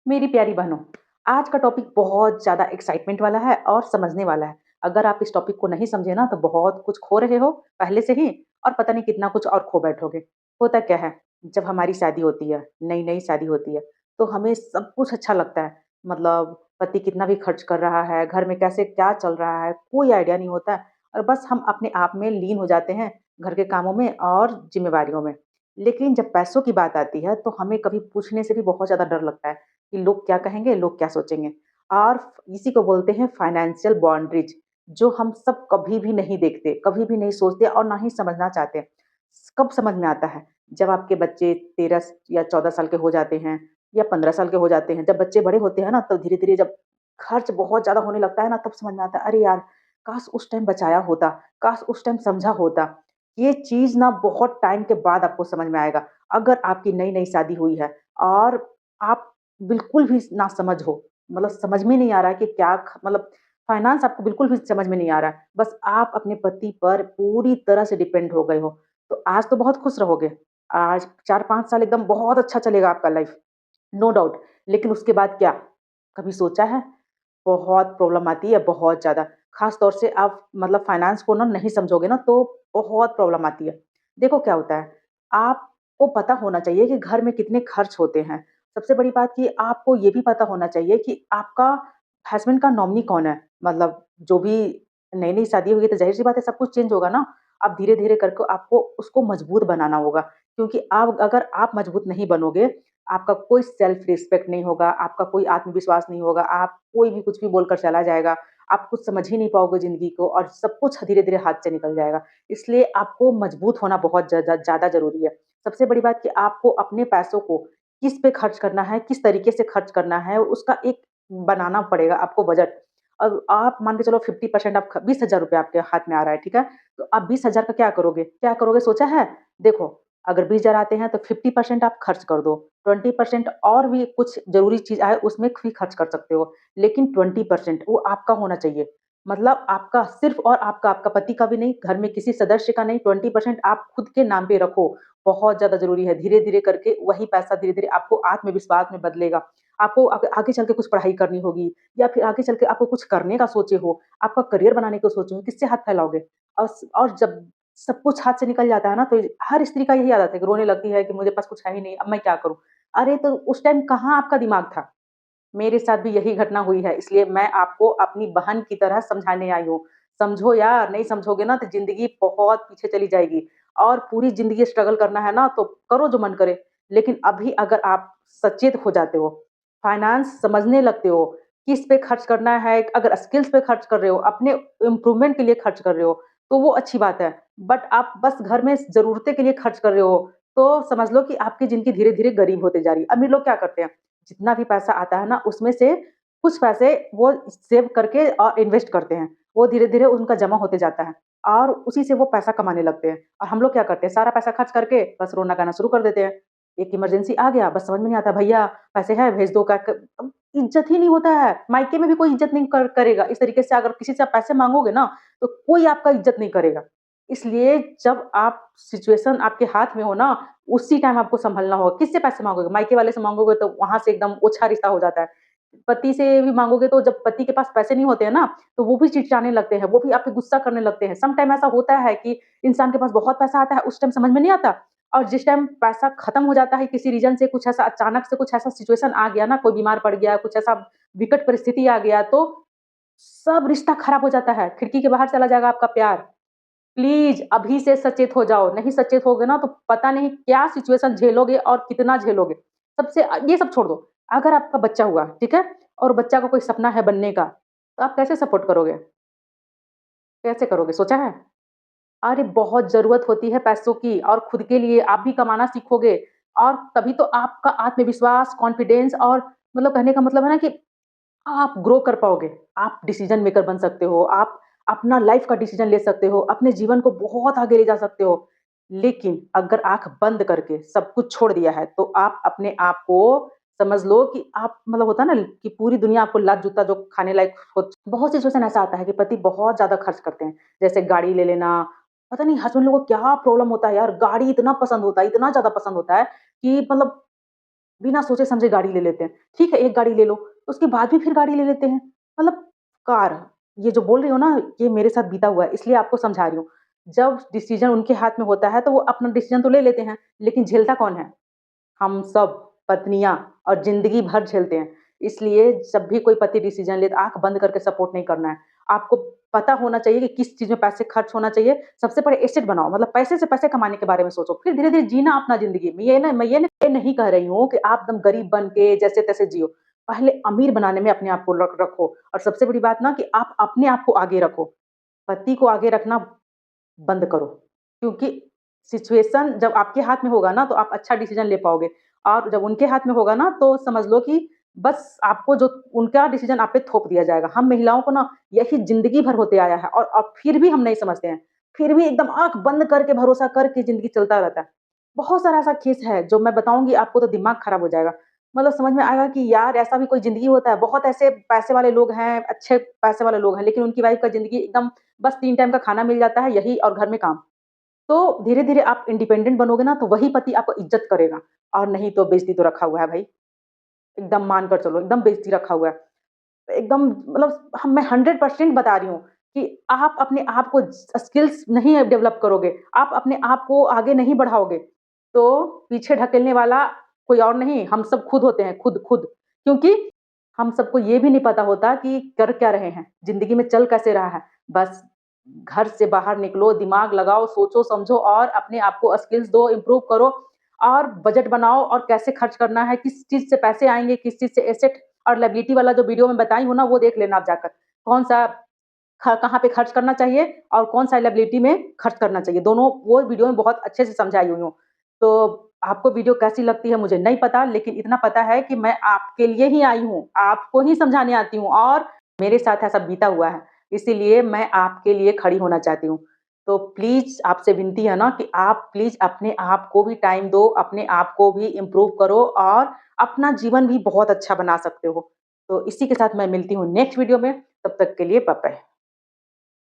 मेरी प्यारी बहनों, आज का टॉपिक बहुत ज़्यादा एक्साइटमेंट वाला है और समझने वाला है। अगर आप इस टॉपिक को नहीं समझे ना तो बहुत कुछ खो रहे हो पहले से ही और पता नहीं कितना कुछ और खो बैठोगे। होता क्या है, जब हमारी शादी होती है, नई-नई शादी होती है, तो हमें सब कुछ अच्छा लगता है। मतलब पति कितना भी खर्च कर रहा है, घर में कैसे क्या चल रहा है, कोई आइडिया नहीं होता है और बस हम अपने आप में लीन हो जाते हैं, घर के कामों में और ज़िम्मेवारियों में। लेकिन जब पैसों की बात आती है, तो हमें कभी पूछने से भी बहुत ज़्यादा डर लगता है। कि लोग क्या कहेंगे, लोग क्या सोचेंगे? और इसी को बोलते हैं फाइनेंशियल बाउंड्रीज जो हम सब कभी भी नहीं देखते, कभी भी नहीं सोचते और ना ही समझना चाहते। कब समझ में आता है? जब आपके बच्चे 13 या 14 साल के हो जाते हैं या 15 साल के हो जाते हैं। जब बच्चे बड़े होते हैं ना, तो धीरे-धीरे जब खर्च बहुत ज़्यादा होने लगता है ना, तब समझ में आता है, अरे यार! काश उस टाइम बचाया होता, काश उस टाइम समझा होता। ये चीज़ ना बहुत टाइम के बाद आपको समझ में आएगा। अगर आपकी नई-नई शादी हुई है और आप बिल्कुल भी नासमझ हो, मतलब समझ में नहीं आ रहा है कि क्या ख मतलब फाइनेंस आपको बिल्कुल भी समझ में नहीं आ रहा है। बस आप अपने पति पर पूरी तरह से डिपेंड हो गए हो। तो आज तो बहुत खुश रहोगे। आज 4-5 साल एकदम बहुत अच्छा चलेगा आपका लाइफ, नो डाउट। लेकिन उसके बाद क्या? कभी सोचा है? बहुत प्रॉब्लम आती है, बहुत ज़्यादा। ख़ास तौर से आप मतलब फाइनेंस को ना नहीं समझोगे ना तो बहुत प्रॉब्लम आती है। देखो क्या होता है, आपको पता होना चाहिए कि घर में कितने खर्च होते हैं। सबसे बड़ी बात कि आपको ये भी पता होना चाहिए कि आपका हस्बैंड का नॉमिनी कौन है? मतलब जो भी नई-नई शादी हुई है तो ज़ाहिर-सी बात है सब कुछ चेंज होगा ना। आप धीरे-धीरे करके आपको उसको मजबूत बनाना होगा क्योंकि आप अगर आप मजबूत नहीं बनोगे, आपका कोई सेल्फ रिस्पेक्ट नहीं होगा, आपका कोई आत्मविश्वास नहीं होगा, आप कोई भी कुछ भी बोलकर चला जाएगा, आप कुछ समझ ही नहीं पाओगे ज़िंदगी को और सब कुछ धीरे-धीरे हाथ से निकल जाएगा। इसलिए आपको मजबूत होना बहुत ज़्यादा ज़रूरी है। सबसे बड़ी बात कि आपको अपने पैसों को किस पे खर्च करना है, किस तरीके से खर्च करना है, उसका एक बनाना पड़ेगा आपको बजट। अब आप मान के चलो 50% आप ख ₹20,000 आपके हाथ में आ रहा है, ठीक है? तो आप 20,000 का क्या करोगे? क्या करोगे सोचा है? देखो, अगर 20,000 आते हैं तो 50% आप खर्च कर दो, 20% और भी कुछ ज़रूरी चीज़ आए उसमें भी खर्च कर सकते हो। लेकिन 20% वो आपका होना चाहिए। मतलब आपका सिर्फ़ और आपका, आपका पति का भी नहीं, घर में किसी सदस्य का नहीं, 20% आप खुद के नाम पे रखो, बहुत ज़्यादा ज़रूरी है। धीरे-धीरे करके वही पैसा धीरे-धीरे आपको आत्मविश्वास में बदलेगा। आपको आगे आगे चल के कुछ पढ़ाई करनी होगी या फिर आगे चल के आपको कुछ करने का सोचे हो, आपका करियर बनाने को सोचे हो, किससे हाथ फैलाओगे? और जब सब कुछ हाथ से निकल जाता है ना, तो हर स्त्री का यही आदत है कि रोने लगती है कि मेरे पास कुछ है ही नहीं, अब मैं क्या करूँ? अरे! तो उस टाइम कहाँ आपका दिमाग था? मेरे साथ भी यही घटना हुई है, इसलिए मैं आपको अपनी बहन की तरह समझाने आई हूँ। समझो यार, नहीं समझोगे ना तो ज़िंदगी बहुत पीछे चली जाएगी और पूरी ज़िंदगी स्ट्रगल करना है ना, तो करो जो मन करे। लेकिन अभी अगर आप सचेत हो जाते हो, फाइनेंस समझने लगते हो, किस पे खर्च करना है, अगर स्किल्स पे खर्च कर रहे हो, अपने इम्प्रूवमेंट के लिए खर्च कर रहे हो, तो वो अच्छी बात है। बट आप बस घर में ज़रूरतें के लिए खर्च कर रहे हो, तो समझ लो कि आपकी ज़िंदगी धीरे-धीरे गरीब होते जा रही है। अमीर लोग क्या करते हैं? जितना भी पैसा आता है ना, उसमें से कुछ पैसे वो सेव करके और इन्वेस्ट करते हैं। वो धीरे-धीरे उनका जमा होते जाता है और उसी से वो पैसा कमाने लगते हैं। और हम लोग क्या करते हैं, सारा पैसा खर्च करके बस रोना-गाना शुरू कर देते हैं। एक इमरजेंसी आ गया, बस समझ में नहीं आता, भैया पैसे हैं भेज दो, क्या क अब इज़्ज़त ही नहीं होता है। मायके में भी कोई इज़्ज़त नहीं करेगा। इस तरीके से अगर किसी से आप पैसे माँगोगे ना, तो कोई आपका इज़्ज़त नहीं करेगा। इसलिए जब आप सिचुएशन आपके हाथ में हो ना, उसी टाइम आपको सँभलना होगा। किससे पैसे माँगोगे? मायके वाले से माँगोगे तो वहाँ से एकदम ओछा रिश्ता हो जाता है। पति से भी माँगोगे तो जब पति के पास पैसे नहीं होते हैं ना, तो वो भी चिढ़चिढ़ाने लगते हैं, वो भी आप पे गुस्सा करने लगते हैं। सम टाइम ऐसा होता है कि इंसान के पास बहुत पैसा आता है, उस टाइम समझ में नहीं आता और जिस टाइम पैसा खत्म हो जाता है किसी रीज़न से, कुछ ऐसा अचानक से कुछ ऐसा सिचुएशन आ गया ना, कोई बीमार पड़ गया, कुछ ऐसा विकट परिस्थिति आ गया, तो सब रिश्ता खराब हो जाता है। खिड़की के बाहर चला जाएगा आपका प्यार। प्लीज़ अभी से सचेत हो जाओ, नहीं सचेत होगे ना तो पता नहीं क्या सिचुएशन झेलोगे और कितना झेलोगे। ये सब छोड़ दो, अगर आपका बच्चा हुआ, ठीक है? और बच्चा का कोई सपना है बनने का, तो आप कैसे सपोर्ट करोगे? कैसे करोगे, सोचा है? अरे! बहुत ज़रूरत होती है पैसों की और खुद के लिए आप भी कमाना सीखोगे और तभी तो आपका आत्मविश्वास, कॉन्फिडेंस और मतलब कहने का मतलब है ना कि आप ग्रो कर पाओगे, आप डिसीज़न मेकर बन सकते हो, आप अपना लाइफ़ का डिसीज़न ले सकते हो, अपने जीवन को बहुत आगे ले जा सकते हो। लेकिन अगर आँख बंद करके सब कुछ छोड़ दिया है, तो आप अपने आप को समझ लो कि आप मतलब होता है ना कि पूरी दुनिया आपको लात-जूता जो खाने लायक हो। बहुत सिचुएशन ऐसा आता है कि पति बहुत ज़्यादा खर्च करते हैं, जैसे गाड़ी ले लेना, पता नहीं हस्बैंड लोगों को क्या प्रॉब्लम होता है यार, गाड़ी इतना पसंद होता है, इतना ज़्यादा पसंद होता है कि मतलब बिना सोचे-समझे गाड़ी ले लेते हैं। ठीक है, एक गाड़ी ले लो, उसके बाद भी फिर गाड़ी ले लेते हैं। मतलब कार, ये जो बोल रही हो ना, ये मेरे साथ बीता हुआ है, इसलिए आपको समझा रही हूँ। जब डिसीज़न उनके हाथ में होता है, तो वो अपना डिसीज़न तो ले लेते हैं, लेकिन झेलता कौन है? हम सब पत्नियाँ और ज़िंदगी भर झेलते हैं। इसलिए जब भी कोई पति डिसीज़न ले, तो आँख बंद करके सपोर्ट नहीं करना है। आपको पता होना चाहिए कि किस चीज़ में पैसे खर्च होना चाहिए। सबसे पहले एसेट बनाओ, मतलब पैसे से पैसे कमाने के बारे में सोचो, फिर धीरे-धीरे जीना अपना ज़िंदगी। मैं ये नहीं कह रही हूँ कि आप एकदम गरीब बन के जैसे-तैसे जियो। पहले अमीर बनाने में अपने आप को रखो, और सबसे बड़ी बात ना कि आप अपने आप को आगे रखो। पति को आगे रखना बंद करो, क्योंकि सिचुएशन जब आपके हाथ में होगा ना, तो आप अच्छा डिसीज़न ले पाओगे, और जब उनके हाथ में होगा ना, तो समझ लो कि बस आपको जो उनका डिसीज़न आप पे थोप दिया जाएगा। हम महिलाओं को ना यही ज़िंदगी भर होते आया है, और फिर भी हम नहीं समझते हैं। फिर भी एकदम आँख बंद करके भरोसा करके ज़िंदगी चलता रहता है। बहुत सारा ऐसा केस है जो मैं बताऊँगी आपको तो दिमाग खराब हो जाएगा। मतलब समझ में आएगा कि यार ऐसा भी कोई ज़िंदगी होता है। बहुत ऐसे पैसे वाले लोग हैं, अच्छे पैसे वाले लोग हैं, लेकिन उनकी वाइफ़ का ज़िंदगी एकदम बस 3 टाइम का खाना मिल जाता है, यही और घर में काम। तो धीरे-धीरे आप इंडिपेंडेंट बनोगे ना, तो वही पति आपको इज़्ज़त करेगा, और नहीं तो बेइज़्ज़ती तो रखा हुआ है भाई। एकदम मान कर चलो, एकदम बेइज़्ज़ती रखा हुआ है। एकदम मतलब मैं 100% बता रही हूँ कि आप अपने आप को स्किल्स नहीं डेवलप करोगे, आप अपने आप को आगे नहीं बढ़ाओगे, तो पीछे ढकेलने वाला कोई और नहीं, हम सब खुद होते हैं, खुद। क्योंकि हम सबको ये भी नहीं पता होता कि कर क्या रहे हैं, ज़िंदगी में चल कैसे रहा है। बस घर से बाहर निकलो, दिमाग लगाओ, सोचो-समझो और अपने आप को स्किल्स दो, इम्प्रूव करो, और बजट बनाओ, और कैसे खर्च करना है, किस चीज़ से पैसे आएँगे, किस चीज़ से एसेट और लायबिलिटी वाला जो वीडियो मैं बताई हूँ ना, वो देख लेना आप जाकर। कौन-सा कहाँ पे खर्च करना चाहिए और कौन-सा लायबिलिटी में खर्च करना चाहिए, दोनों वो वीडियो में बहुत अच्छे से समझाई हुई हूँ। तो आपको वीडियो कैसी लगती है मुझे नहीं पता, लेकिन इतना पता है कि मैं आपके लिए ही आई हूँ, आपको ही समझाने आती हूँ, और मेरे साथ ऐसा बीता हुआ है, इसीलिए मैं आपके लिए खड़ी होना चाहती हूँ। तो प्लीज़ आपसे विनती है ना कि आप प्लीज़ अपने आप को भी टाइम दो, अपने आप को भी इम्प्रूव करो, और अपना जीवन भी बहुत अच्छा बना सकते हो। तो इसी के साथ मैं मिलती हूँ नेक्स्ट वीडियो में, तब तक के लिए बाय बाय।